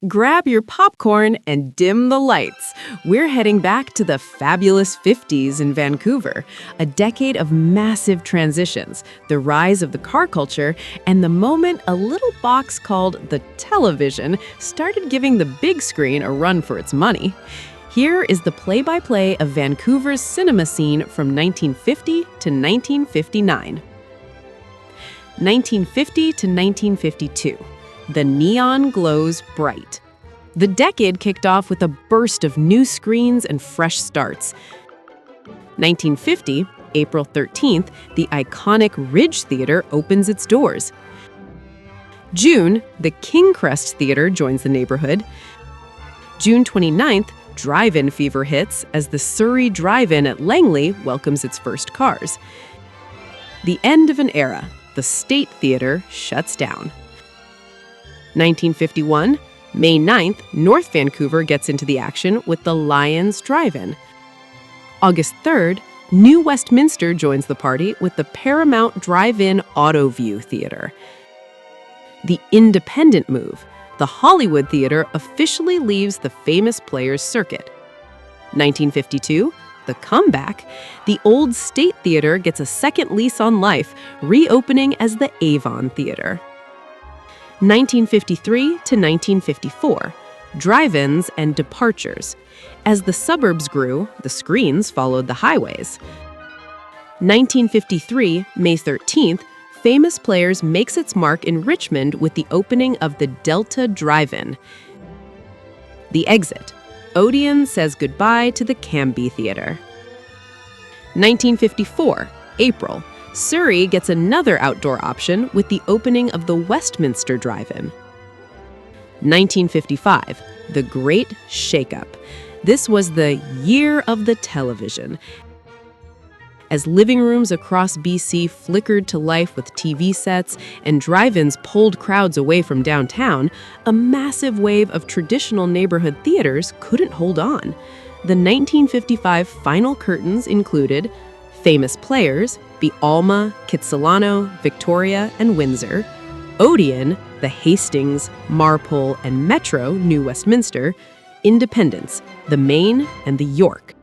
Grab your popcorn and dim the lights. We're heading back to the fabulous 50s in Vancouver, a decade of massive transitions, the rise of the car culture, and the moment a little box called the television started giving the big screen a run for its money. Here is the play-by-play of Vancouver's cinema scene from 1950 to 1959. 1950 to 1952. The neon glows bright. The decade kicked off with a burst of new screens and fresh starts. 1950, April 13th, the iconic Ridge Theatre opens its doors. June, the King Crest Theatre joins the neighborhood. June 29th, drive-in fever hits as the Surrey Drive-In at Langley welcomes its first cars. The end of an era. The State Theatre shuts down. 1951, May 9th, North Vancouver gets into the action with the Lions Drive-In. August 3rd, New Westminster joins the party with the Paramount Drive-In AutoView Theatre. The independent move. The Hollywood Theatre officially leaves the Famous Players circuit. 1952, the comeback. The old State Theatre gets a second lease on life, reopening as the Avon Theatre. 1953 to 1954, drive-ins and departures. As the suburbs grew, the screens followed the highways. 1953, May 13th, Famous Players makes its mark in Richmond with the opening of the Delta Drive-In. The exit. Odeon says goodbye to the Cambie Theatre. 1954, April. Surrey gets another outdoor option with the opening of the Westminster Drive-In. 1955, the Great Shakeup. This was the year of the television. As living rooms across BC flickered to life with TV sets and drive-ins pulled crowds away from downtown, a massive wave of traditional neighborhood theaters couldn't hold on. The 1955 final curtains included Famous Players, the Alma, Kitsilano, Victoria, and Windsor, Odeon, the Hastings, Marpole, and Metro, New Westminster, Independence, the Main, and the York.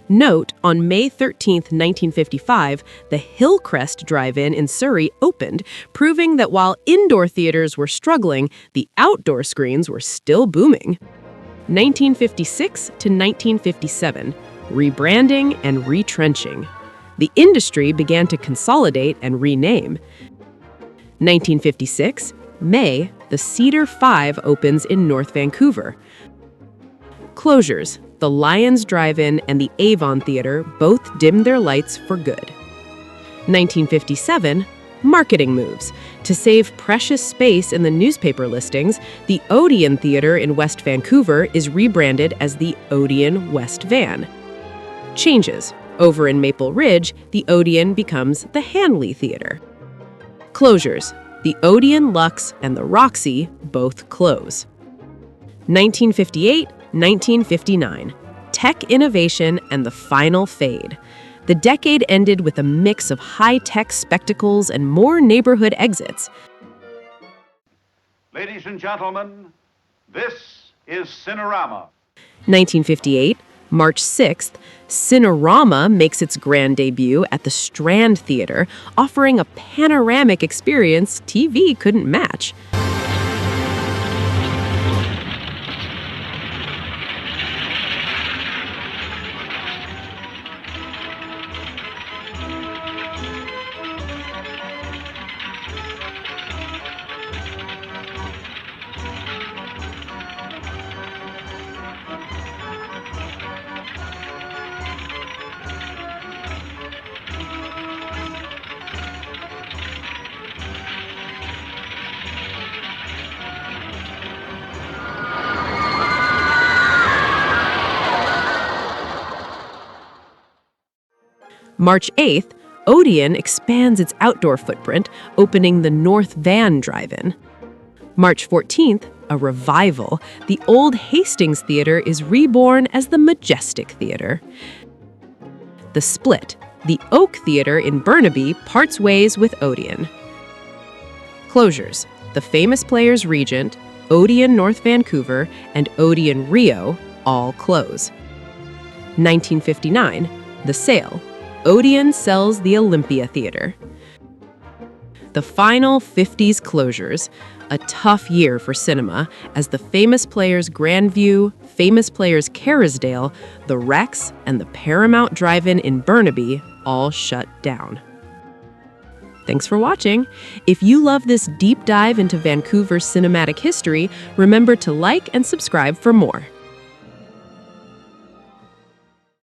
Note, on May 13, 1955, the Hillcrest Drive-In in Surrey opened, proving that while indoor theaters were struggling, the outdoor screens were still booming. 1956 to 1957, rebranding and retrenching. The industry began to consolidate and rename. 1956, May, the Cedar 5 opens in North Vancouver. Closures. The Lions Drive-In and the Avon Theatre both dimmed their lights for good. 1957, marketing moves. To save precious space in the newspaper listings, the Odeon Theatre in West Vancouver is rebranded as the Odeon West Van. Changes. Over in Maple Ridge, the Odeon becomes the Hanley Theatre. Closures. The Odeon Luxe and the Roxy both close. 1958, 1959. Tech innovation and the final fade. The decade ended with a mix of high-tech spectacles and more neighborhood exits. Ladies and gentlemen, this is Cinerama. 1958, March 6th, Cinerama makes its grand debut at the Strand Theatre, offering a panoramic experience TV couldn't match. March 8th, Odeon expands its outdoor footprint, opening the North Van Drive-In. March 14th, a revival. The old Hastings Theatre is reborn as the Majestic Theatre. The split. The Oak Theatre in Burnaby parts ways with Odeon. Closures. The Famous Players Regent, Odeon North Vancouver and Odeon Rio all close. 1959, the sale. Odeon sells the Olympia Theatre. The final 50s closures, a tough year for cinema as the Famous Players Grandview, Famous Players Kerrisdale, the Rex, and the Paramount Drive-In in Burnaby all shut down. Thanks for watching. If you love this deep dive into Vancouver's cinematic history, remember to like and subscribe for more.